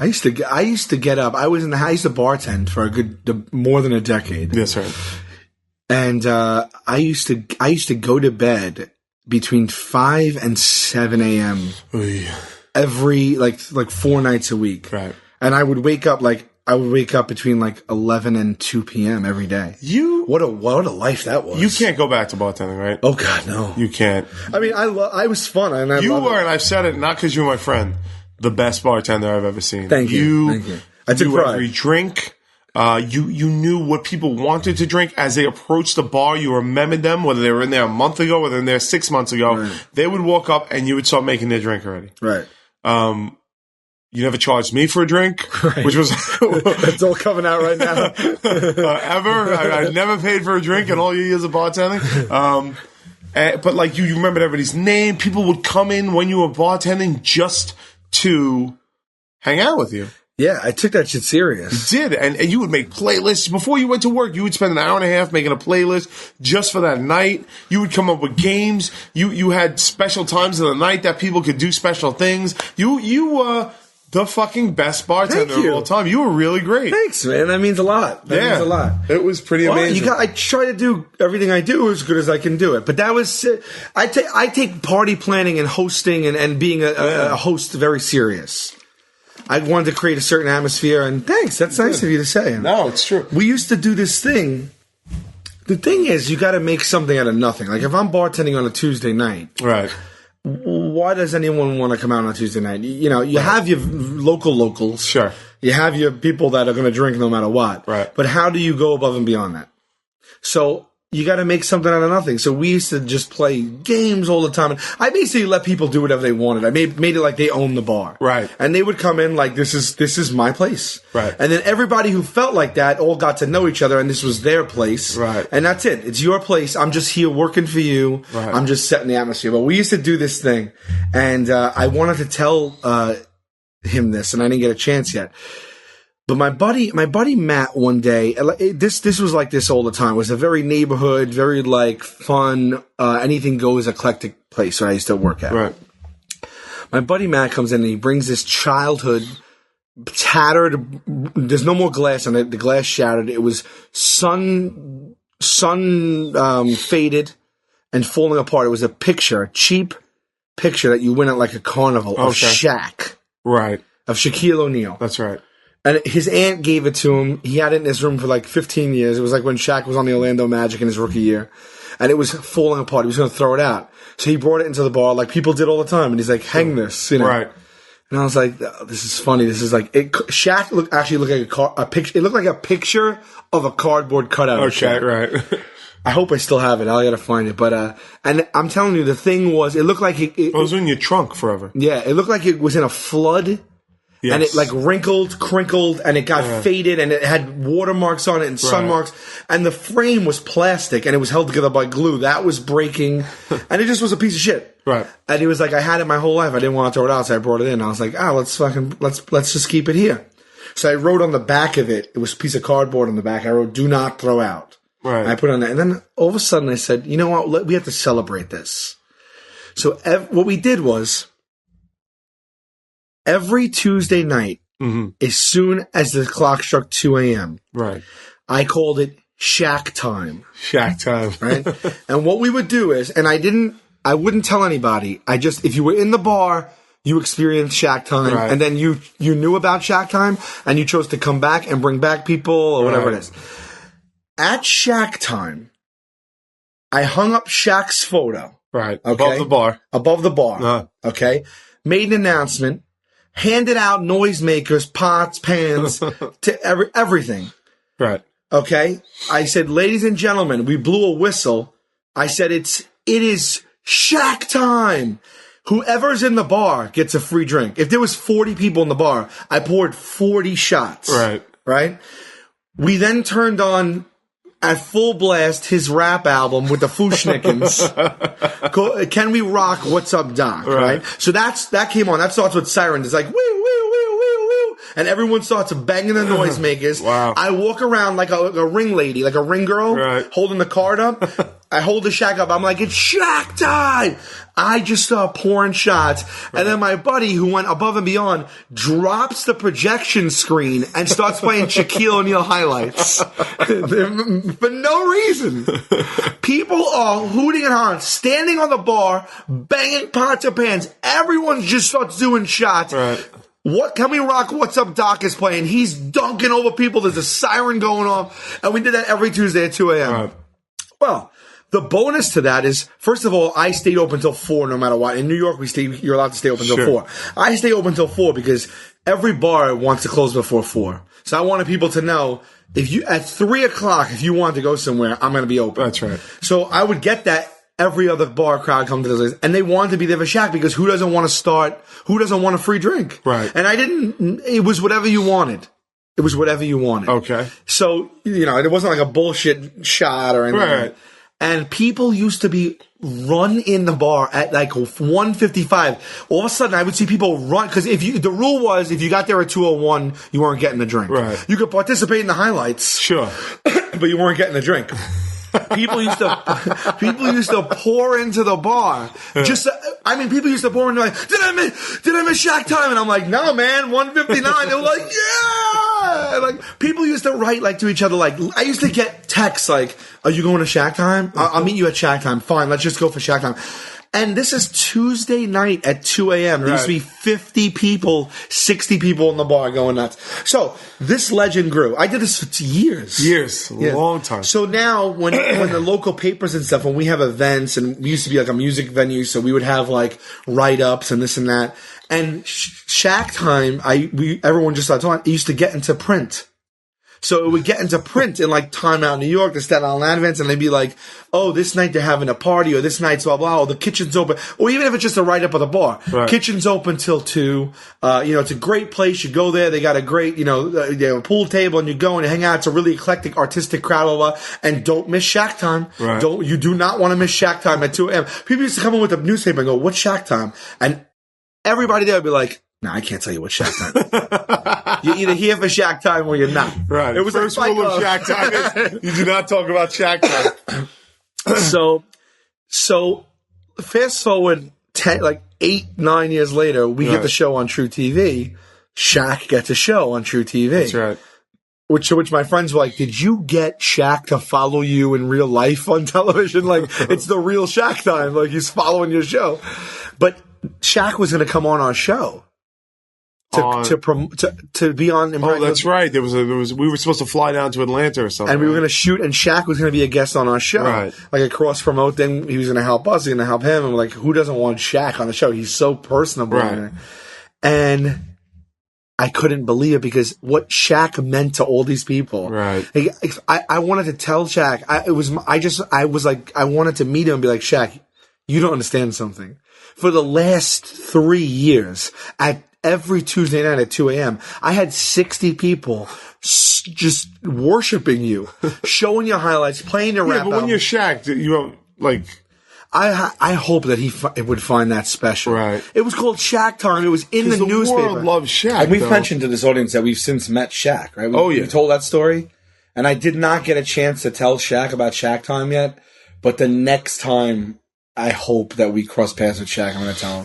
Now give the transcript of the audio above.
I used to get up. I used to bartend for more than a decade. Yes, right. And I used to go to bed between 5 and 7 a.m. every like 4 nights a week. Right. And I would wake up between like 11 and 2 p.m. every day. What a life that was. You can't go back to bartending, right? Oh God, no. You can't. I mean, I was fun, and you were, and I've said it not because you're my friend, the best bartender I've ever seen. Thank you. I took pride. Every drink. You knew what people wanted to drink as they approached the bar. You remembered them, whether they were in there a month ago, whether they were in there 6 months ago. Right. They would walk up and you would start making their drink already. Right. You never charged me for a drink, right. Which was it's all coming out right now. Ever. I never paid for a drink in all your years of bartending. But like you remembered everybody's name. People would come in when you were bartending just to hang out with you. Yeah, I took that shit serious. You did, and you would make playlists. Before you went to work, you would spend an hour and a half making a playlist just for that night. You would come up with games. You had special times of the night that people could do special things. You were the fucking best bartender of all time. You were really great. Thanks, man. That means a lot. That means a lot. It was pretty amazing. I try to do everything I do as good as I can do it. But that was, I take party planning and hosting and being a host very serious. I wanted to create a certain atmosphere, and thanks. That's nice of you to say. No, it's true. We used to do this thing. The thing is, you got to make something out of nothing. Like if I'm bartending on a Tuesday night, right? Why does anyone want to come out on a Tuesday night? You know, you have your locals. Sure. You have your people that are going to drink no matter what. Right. But how do you go above and beyond that? So you got to make something out of nothing. So we used to just play games all the time. And I basically let people do whatever they wanted. I made it like they owned the bar. Right. And they would come in like, this is my place. Right. And then everybody who felt like that all got to know each other, and this was their place. Right. And that's it. It's your place. I'm just here working for you. Right. I'm just setting the atmosphere. But we used to do this thing. And I wanted to tell him this, and I didn't get a chance yet. But my buddy Matt one day, this was like this all the time. It was a very neighborhood, very like fun, anything goes eclectic place that I used to work at. Right. My buddy Matt comes in and he brings this childhood tattered. There's no more glass on it. The glass shattered. It was sun faded and falling apart. It was a cheap picture that you win at like a carnival of Shaq. Right. Of Shaquille O'Neal. That's right. And his aunt gave it to him. He had it in his room for like 15 years. It was like when Shaq was on the Orlando Magic in his rookie year. And it was falling apart. He was going to throw it out. So he brought it into the bar like people did all the time. And he's like, hang this, you know. Right. And I was like, oh, this is funny. This is like, Shaq looked like a picture. It looked like a picture of a cardboard cutout. Okay, right. I hope I still have it. I gotta find it. But, and I'm telling you, the thing was, it looked like it was in your trunk forever. Yeah. It looked like it was in a flood. Yes. And it like wrinkled, crinkled, and it got faded, and it had watermarks on it and sun marks. And the frame was plastic, and it was held together by glue. That was breaking, and it just was a piece of shit. Right. And he was like, I had it my whole life. I didn't want to throw it out, so I brought it in. I was like, let's just keep it here. So I wrote on the back of it, it was a piece of cardboard on the back. I wrote, do not throw out. Right. And I put it on there. And then all of a sudden I said, you know what? We have to celebrate this. So what we did was, every Tuesday night, as soon as the clock struck 2 a.m., right, I called it Shaq Time. Shaq Time. Right? And what we would do is, and I wouldn't tell anybody. If you were in the bar, you experienced Shaq Time, and then you knew about Shaq Time, and you chose to come back and bring back people or whatever it is. At Shaq Time, I hung up Shaq's photo. Right. Okay? Above the bar. Uh-huh. Okay? Made an announcement. Handed out noisemakers, pots, pans, to everything. Right. Okay? I said, ladies and gentlemen, we blew a whistle. I said, it is Shaq Time. Whoever's in the bar gets a free drink. If there was 40 people in the bar, I poured 40 shots. Right. Right? We then turned on at full blast his rap album with the Fushnikins. Can We Rock? What's Up, Doc? Right? So that came on. That starts with Siren. It's like, woo, woo, woo, woo, woo. and everyone starts banging the noisemakers. Wow. I walk around like a ring lady, like a ring girl, holding the card up. I hold the Shaq up. I'm like, it's Shaq time. I just start pouring shots. And then my buddy, who went above and beyond, drops the projection screen and starts playing Shaquille O'Neal highlights. For no reason. People are hooting and hollering, standing on the bar, banging pots and pans. Everyone just starts doing shots. Right. What Can We Rock? What's Up Doc is playing. He's dunking over people. There's a siren going off. And we did that every Tuesday at 2 a.m. Right. Well, the bonus to that is, first of all, I stayed open till 4 no matter what. In New York, you're allowed to stay open till 4. I stay open till 4 because every bar wants to close before 4. So I wanted people to know, at 3 o'clock, if you want to go somewhere, I'm going to be open. That's right. So I would get that every other bar crowd come to this place, and they wanted to be there for Shaq because who doesn't want a free drink? Right. And it was whatever you wanted. It was whatever you wanted. Okay. So, it wasn't like a bullshit shot or anything. Right. And people used to be run in the bar at like 1:55. All of a sudden, I would see people run because the rule was if you got there at 2:01, you weren't getting the drink. Right. You could participate in the highlights, sure, but you weren't getting the drink. People used to pour into the bar. People used to pour into like, did I miss Shaq time? And I'm like, no, man, 1:59. They were like, yeah. And like people used to write like to each other. Like I used to get texts like, are you going to Shaq time? I'll meet you at Shaq time. Fine, let's just go for Shaq time. And this is Tuesday night at 2 a.m. There used to be 50 people, 60 people in the bar going nuts. So this legend grew. I did this for years. A long time. So now when the local papers and stuff, when we have events, and we used to be like a music venue, so we would have like write-ups and this and that. And Shaq time, everyone just started talking, it used to get into print. So it would get into print in like Time Out New York, the Staten Island events, and they'd be like, oh, this night they're having a party, or this night's blah, blah, or the kitchen's open. Or even if it's just a write-up of the bar. Right. Kitchen's open till 2. It's a great place. You go there. They got a great, they have a pool table, and you go and hang out. It's a really eclectic, artistic crowd, blah, blah, and don't miss Shaq time. Right. You do not want to miss Shaq time at 2 a.m. People used to come in with a newspaper and go, what's Shaq time? And everybody there would be like, no, I can't tell you what Shaq time is. You're either here for Shaq time or you're not. Right. It was first rule of Shaq time is you do not talk about Shaq time. So fast forward 8-9 years later, we get the show on True TV. Shaq gets a show on True TV. That's right. Which my friends were like, did you get Shaq to follow you in real life on television? Like, it's the real Shaq time. Like, he's following your show. But Shaq was going to come on our show. To be on. Oh, that's right. There was we were supposed to fly down to Atlanta or something, and we were going to shoot, and Shaq was going to be a guest on our show, right? Like a cross promote thing. He was going to help us. He was going to help him. And we're like, who doesn't want Shaq on the show? He's so personable, right? And I couldn't believe it because what Shaq meant to all these people, right? I wanted to tell Shaq. I wanted to meet him and be like, Shaq, you don't understand something. For the last 3 years, at every Tuesday night at 2 a.m., I had 60 people just worshiping you, showing your highlights, playing your rap album. But when you're Shaq, you have, like... I hope that he would find that special. Right. It was called Shaq Time. It was in the newspaper. The world loves Shaq, and we've mentioned to this audience that we've since met Shaq, right? We told that story. And I did not get a chance to tell Shaq about Shaq Time yet, but the next time I hope that we cross paths with Shaq, I'm going to tell him.